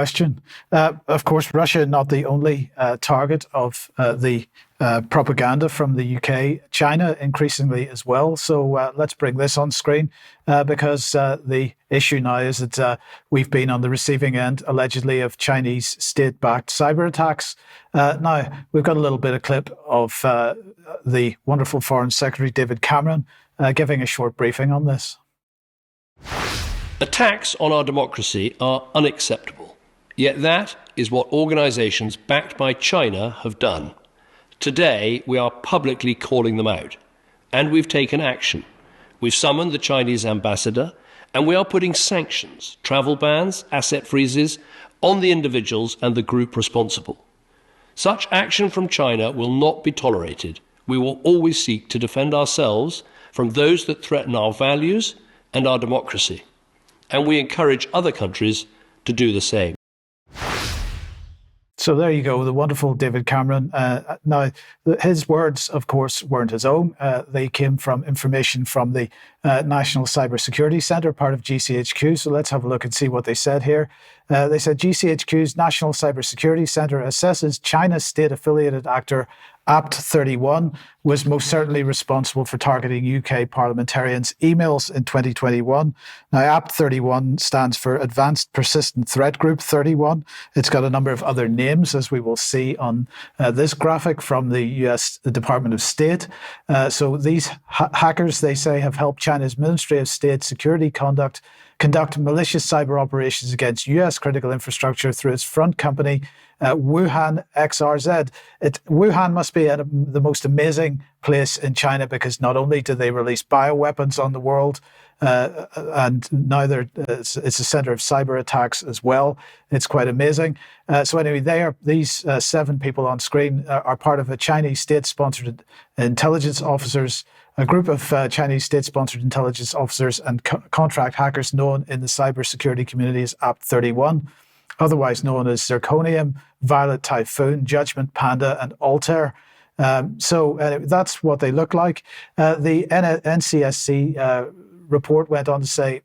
Question. Of course, Russia not the only target of the propaganda from the UK, China increasingly as well. So let's bring this on screen because the issue now is that we've been on the receiving end, allegedly, of Chinese state-backed cyber attacks. Now, we've got a little bit of clip of the wonderful Foreign Secretary David Cameron giving a short briefing on this. Attacks on our democracy are unacceptable. Yet that is what organisations backed by China have done. Today, we are publicly calling them out. And we've taken action. We've summoned the Chinese ambassador, and we are putting sanctions, travel bans, asset freezes, on the individuals and the group responsible. Such action from China will not be tolerated. We will always seek to defend ourselves from those that threaten our values and our democracy. And we encourage other countries to do the same. So there you go, the wonderful David Cameron. Now, his words, of course, weren't his own. They came from information from the National Cybersecurity Centre, part of GCHQ. So let's have a look and see what they said here. They said GCHQ's National Cybersecurity Centre assesses China's state-affiliated actor Apt31 was most certainly responsible for targeting UK parliamentarians' emails in 2021. Now, Apt31 stands for Advanced Persistent Threat Group 31. It's got a number of other names, as we will see on this graphic from the US Department of State. So these hackers, they say, have helped China's Ministry of State Security conduct malicious cyber operations against US critical infrastructure through its front company, Wuhan XRZ. Wuhan must be the most amazing place in China because not only do they release bioweapons on the world, and now it's a center of cyber attacks as well. It's quite amazing. So anyway, these 7 people on screen are part of a Chinese state-sponsored intelligence officers, a group of Chinese state-sponsored intelligence officers and contract hackers known in the cybersecurity community as Apt31, otherwise known as Zirconium, Violet Typhoon, Judgment Panda, and Altair. So that's what they look like. The NCSC report went on to say,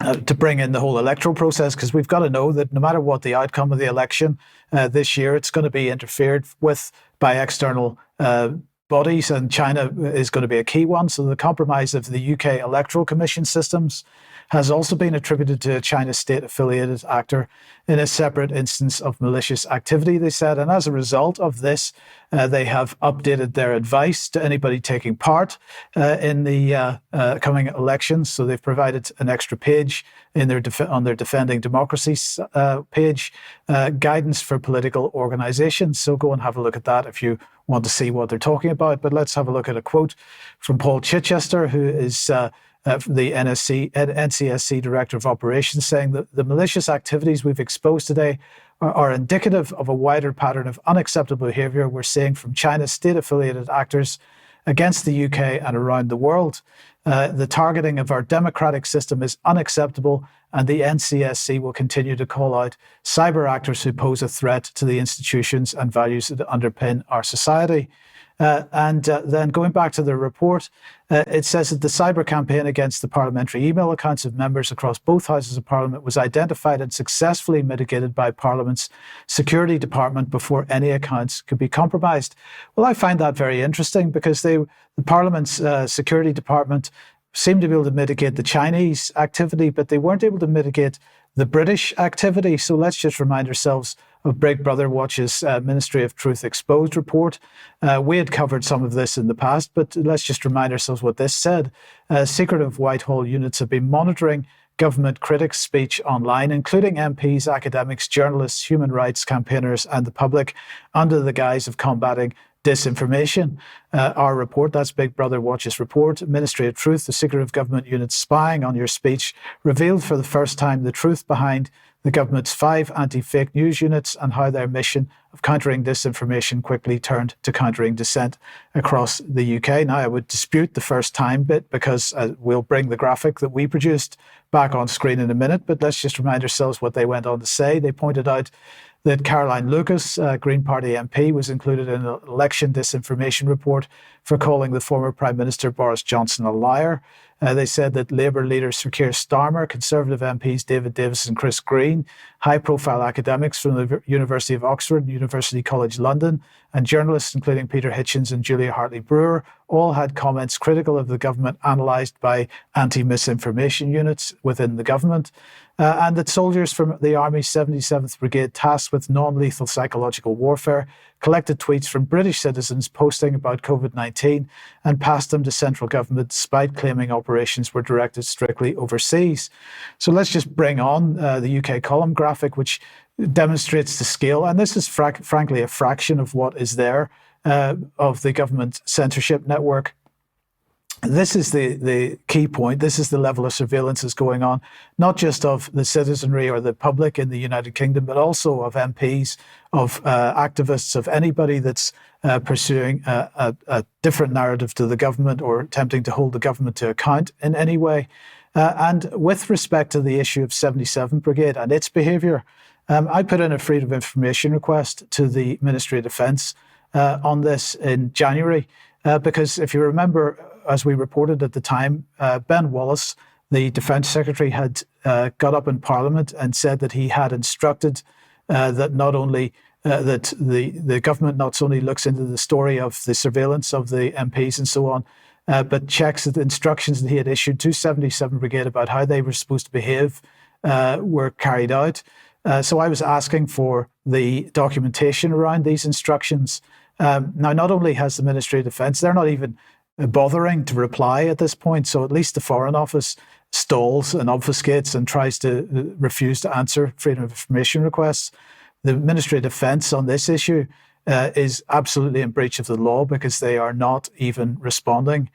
to bring in the whole electoral process, because we've got to know that no matter what the outcome of the election this year, it's going to be interfered with by external bodies, and China is going to be a key one. So the compromise of the UK Electoral Commission systems has also been attributed to a China state-affiliated actor in a separate instance of malicious activity, they said. And as a result of this, they have updated their advice to anybody taking part in the coming elections. So they've provided an extra page in on their Defending Democracy page, guidance for political organizations. So go and have a look at that if you want to see what they're talking about. But let's have a look at a quote from Paul Chichester, who is the NCSC Director of Operations, saying that the malicious activities we've exposed today are indicative of a wider pattern of unacceptable behaviour we're seeing from China's state-affiliated actors against the UK and around the world. The targeting of our democratic system is unacceptable, and the NCSC will continue to call out cyber actors who pose a threat to the institutions and values that underpin our society. Then going back to the report, it says that the cyber campaign against the parliamentary email accounts of members across both houses of Parliament was identified and successfully mitigated by Parliament's Security Department before any accounts could be compromised. Well, I find that very interesting because the Parliament's Security Department seemed to be able to mitigate the Chinese activity, but they weren't able to mitigate the British activity. So let's just remind ourselves of Big Brother Watch's Ministry of Truth Exposed report. We had covered some of this in the past, but let's just remind ourselves what this said. Secretive Whitehall units have been monitoring government critics' speech online, including MPs, academics, journalists, human rights campaigners, and the public, under the guise of combating disinformation. Our report, that's Big Brother Watch's report, Ministry of Truth, the secretive government units spying on your speech, revealed for the first time the truth behind the government's 5 anti-fake news units and how their mission of countering disinformation quickly turned to countering dissent across the UK. Now, I would dispute the first time bit because we'll bring the graphic that we produced back on screen in a minute, but let's just remind ourselves what they went on to say. They pointed out that Caroline Lucas, Green Party MP, was included in an election disinformation report for calling the former Prime Minister Boris Johnson a liar. They said that Labour leaders Sir Keir Starmer, Conservative MPs David Davis and Chris Green, high-profile academics from the University of Oxford and University College London, and journalists including Peter Hitchens and Julia Hartley-Brewer all had comments critical of the government analysed by anti-misinformation units within the government. And that soldiers from the Army's 77th Brigade tasked with non-lethal psychological warfare collected tweets from British citizens posting about COVID-19 and passed them to central government despite claiming operations were directed strictly overseas. So let's just bring on the UK column graphic, which demonstrates the scale. And this is frankly a fraction of what is there of the government censorship network. This is the key point. This is the level of surveillance that's going on, not just of the citizenry or the public in the United Kingdom, but also of MPs, of activists, of anybody that's pursuing a different narrative to the government or attempting to hold the government to account in any way. And with respect to the issue of 77 Brigade and its behaviour, I put in a freedom of information request to the Ministry of Defence on this in January, because if you remember, as we reported at the time, Ben Wallace, the Defence Secretary, had got up in Parliament and said that he had instructed that not only that the government not only looks into the story of the surveillance of the MPs and so on, but checks that the instructions that he had issued to 77 Brigade about how they were supposed to behave were carried out. So I was asking for the documentation around these instructions. Now, not only has the Ministry of Defence, they're not even bothering to reply at this point. So at least the Foreign Office stalls and obfuscates and tries to refuse to answer freedom of information requests. The Ministry of Defence on this issue is absolutely in breach of the law because they are not even responding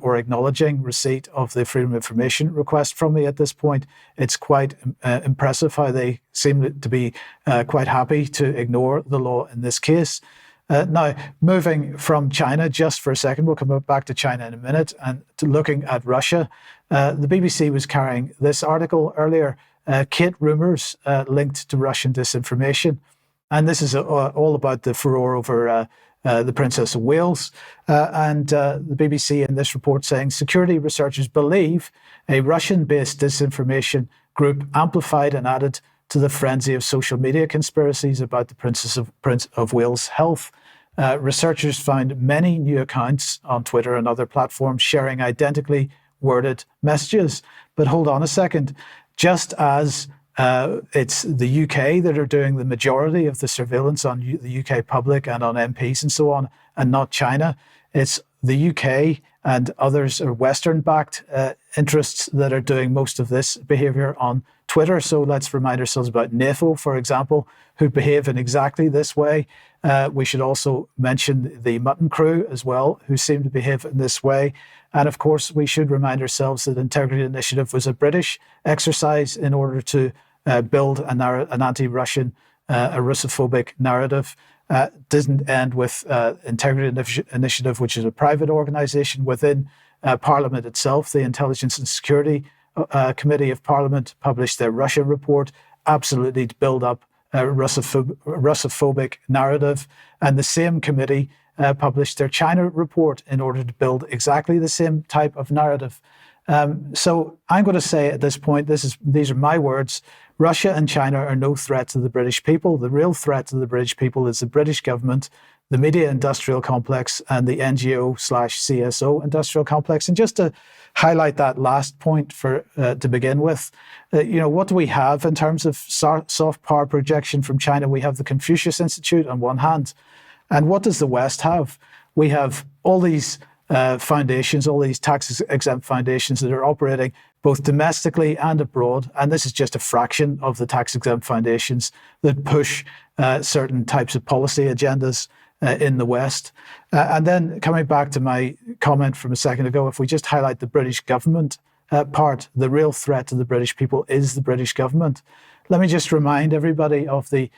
or acknowledging receipt of the freedom of information request from me at this point. It's quite impressive how they seem to be quite happy to ignore the law in this case. Now, moving from China just for a second, we'll come back to China in a minute, and to looking at Russia. The BBC was carrying this article earlier, Kate rumours linked to Russian disinformation. And this is all about the furore over the Princess of Wales. And the BBC in this report saying security researchers believe a Russian-based disinformation group amplified and added to the frenzy of social media conspiracies about the Prince of Wales' health. Researchers found many new accounts on Twitter and other platforms sharing identically worded messages. But hold on a second. Just as it's the UK that are doing the majority of the surveillance on the UK public and on MPs and so on, and not China, it's the UK and others are Western-backed interests that are doing most of this behaviour on Twitter. So let's remind ourselves about NAFO, for example, who behave in exactly this way. We should also mention the Mutton Crew as well, who seem to behave in this way. And of course, we should remind ourselves that Integrity Initiative was a British exercise in order to build an anti-Russian, a Russophobic narrative. Didn't end with Integrity Initiative, which is a private organisation within Parliament itself. The Intelligence and Security Committee of Parliament published their Russia report, absolutely to build up a Russophobic narrative. And the same committee published their China report in order to build exactly the same type of narrative. So I'm going to say at this point, these are my words, Russia and China are no threat to the British people. The real threat to the British people is the British government, the media industrial complex, and the NGO/CSO industrial complex. And just to highlight that last point to begin with, what do we have in terms of soft power projection from China? We have the Confucius Institute on one hand. And what does the West have? We have all these foundations, all these tax-exempt foundations that are operating both domestically and abroad. And this is just a fraction of the tax-exempt foundations that push certain types of policy agendas in the West. And then coming back to my comment from a second ago, if we just highlight the British government part, the real threat to the British people is the British government. Let me just remind everybody of the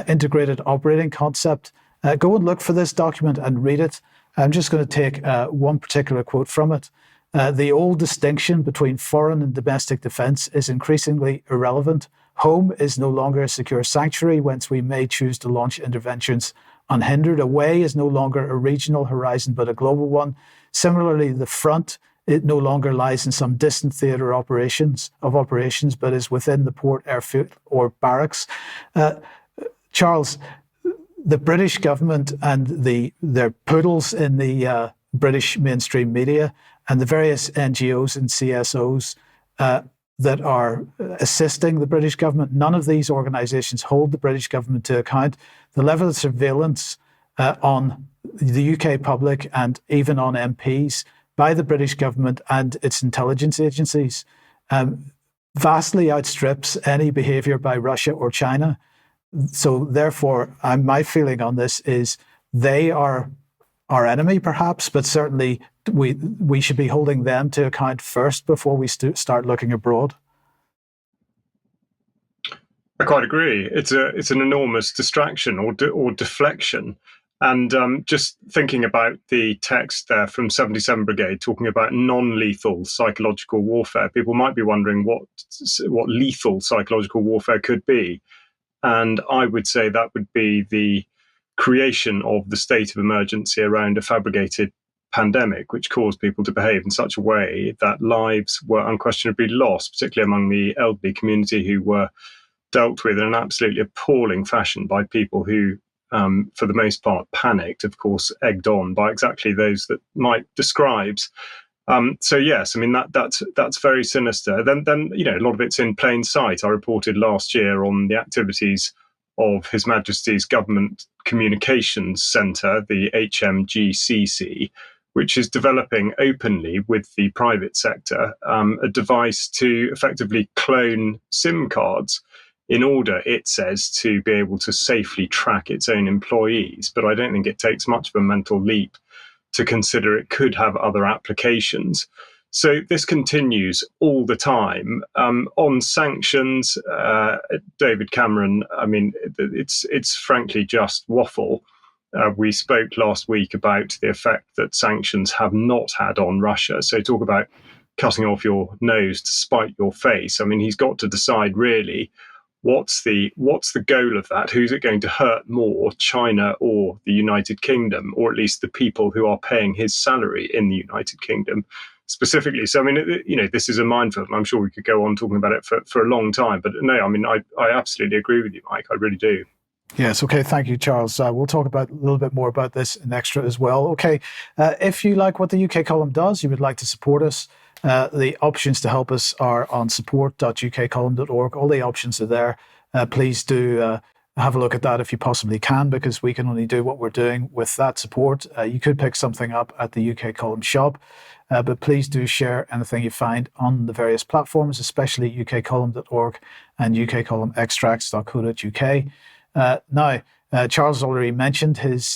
integrated operating concept. Go and look for this document and read it. I'm just going to take one particular quote from it. The old distinction between foreign and domestic defence is increasingly irrelevant. Home is no longer a secure sanctuary whence we may choose to launch interventions unhindered. Away is no longer a regional horizon, but a global one. Similarly, the front, it no longer lies in some distant theatre of operations, but is within the port, airfield, or barracks. Charles, the British government and their poodles in the British mainstream media and the various NGOs and CSOs that are assisting the British government, none of these organisations hold the British government to account. The level of surveillance on the UK public and even on MPs by the British government and its intelligence agencies vastly outstrips any behaviour by Russia or China. So therefore, my feeling on this is they are our enemy, perhaps, but certainly we should be holding them to account first before we start looking abroad. I quite agree. It's an enormous distraction or deflection. And just thinking about the text there from 77 Brigade talking about non-lethal psychological warfare, people might be wondering what lethal psychological warfare could be. And I would say that would be the creation of the state of emergency around a fabricated pandemic, which caused people to behave in such a way that lives were unquestionably lost, particularly among the elderly community who were dealt with in an absolutely appalling fashion by people who, for the most part, panicked, of course, egged on by exactly those that Mike describes. So yes, I mean that's very sinister. Then a lot of it's in plain sight. I reported last year on the activities of His Majesty's Government Communications Centre, the HMGCC, which is developing openly with the private sector a device to effectively clone SIM cards in order, it says, to be able to safely track its own employees. But I don't think it takes much of a mental leap to consider it could have other applications. So this continues all the time. On sanctions, David Cameron, I mean, it's frankly just waffle. We spoke last week about the effect that sanctions have not had on Russia. So talk about cutting off your nose to spite your face. I mean, he's got to decide really what's the goal of that? Who's it going to hurt more, China or the United Kingdom, or at least the people who are paying his salary in the United Kingdom specifically? So, I mean, this is a minefield, and I'm sure we could go on talking about it for a long time. But no, I mean, I absolutely agree with you, Mike. I really do. Yes. Okay. Thank you, Charles. We'll talk a little bit more about this in extra as well. Okay. If you like what the UK column does, you would like to support us, the options to help us are on support.ukcolumn.org. All the options are there. Please do have a look at that if you possibly can, because we can only do what we're doing with that support. You could pick something up at the UK Column shop, but please do share anything you find on the various platforms, especially ukcolumn.org and ukcolumnextracts.co.uk. Now, Charles already mentioned his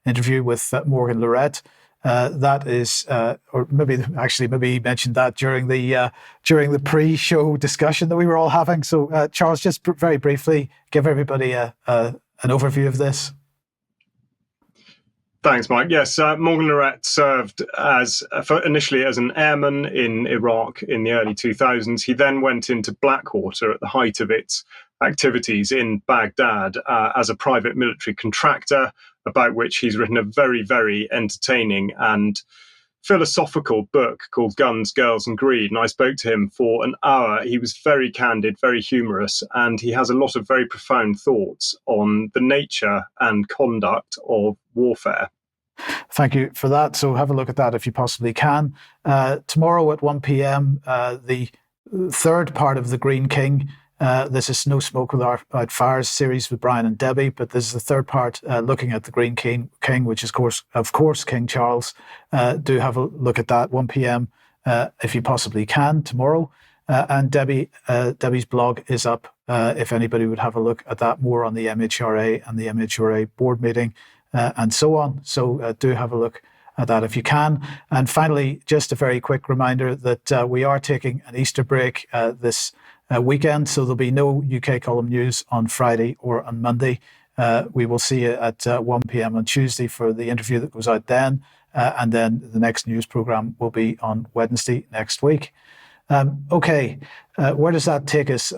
interview with Morgan Lorette. That is, or maybe he mentioned that during the pre-show discussion that we were all having. So, Charles, just very briefly, give everybody an overview of this. Thanks, Mike. Yes, Morgan Lorette served initially as an airman in Iraq in the early 2000s. He then went into Blackwater at the height of its activities in Baghdad as a private military contractor, about which he's written a very, very entertaining and philosophical book called Guns, Girls and Greed. And I spoke to him for an hour. He was very candid, very humorous, and he has a lot of very profound thoughts on the nature and conduct of warfare. Thank you for that. So have a look at that if you possibly can. Tomorrow at 1 p.m, the third part of The Green King. This is No Smoke Without Fires series with Brian and Debbie, but this is the third part looking at the Green King, which is of course King Charles. Do have a look at that 1 p.m. If you possibly can tomorrow. And Debbie's blog is up if anybody would have a look at that more on the MHRA and the MHRA board meeting and so on. So do have a look at that if you can. And finally, just a very quick reminder that we are taking an Easter break this weekend, so there'll be no UK Column news on Friday or on Monday. We will see you at 1 p.m. on Tuesday for the interview that goes out then, and then the next news programme will be on Wednesday next week. Okay, where does that take us?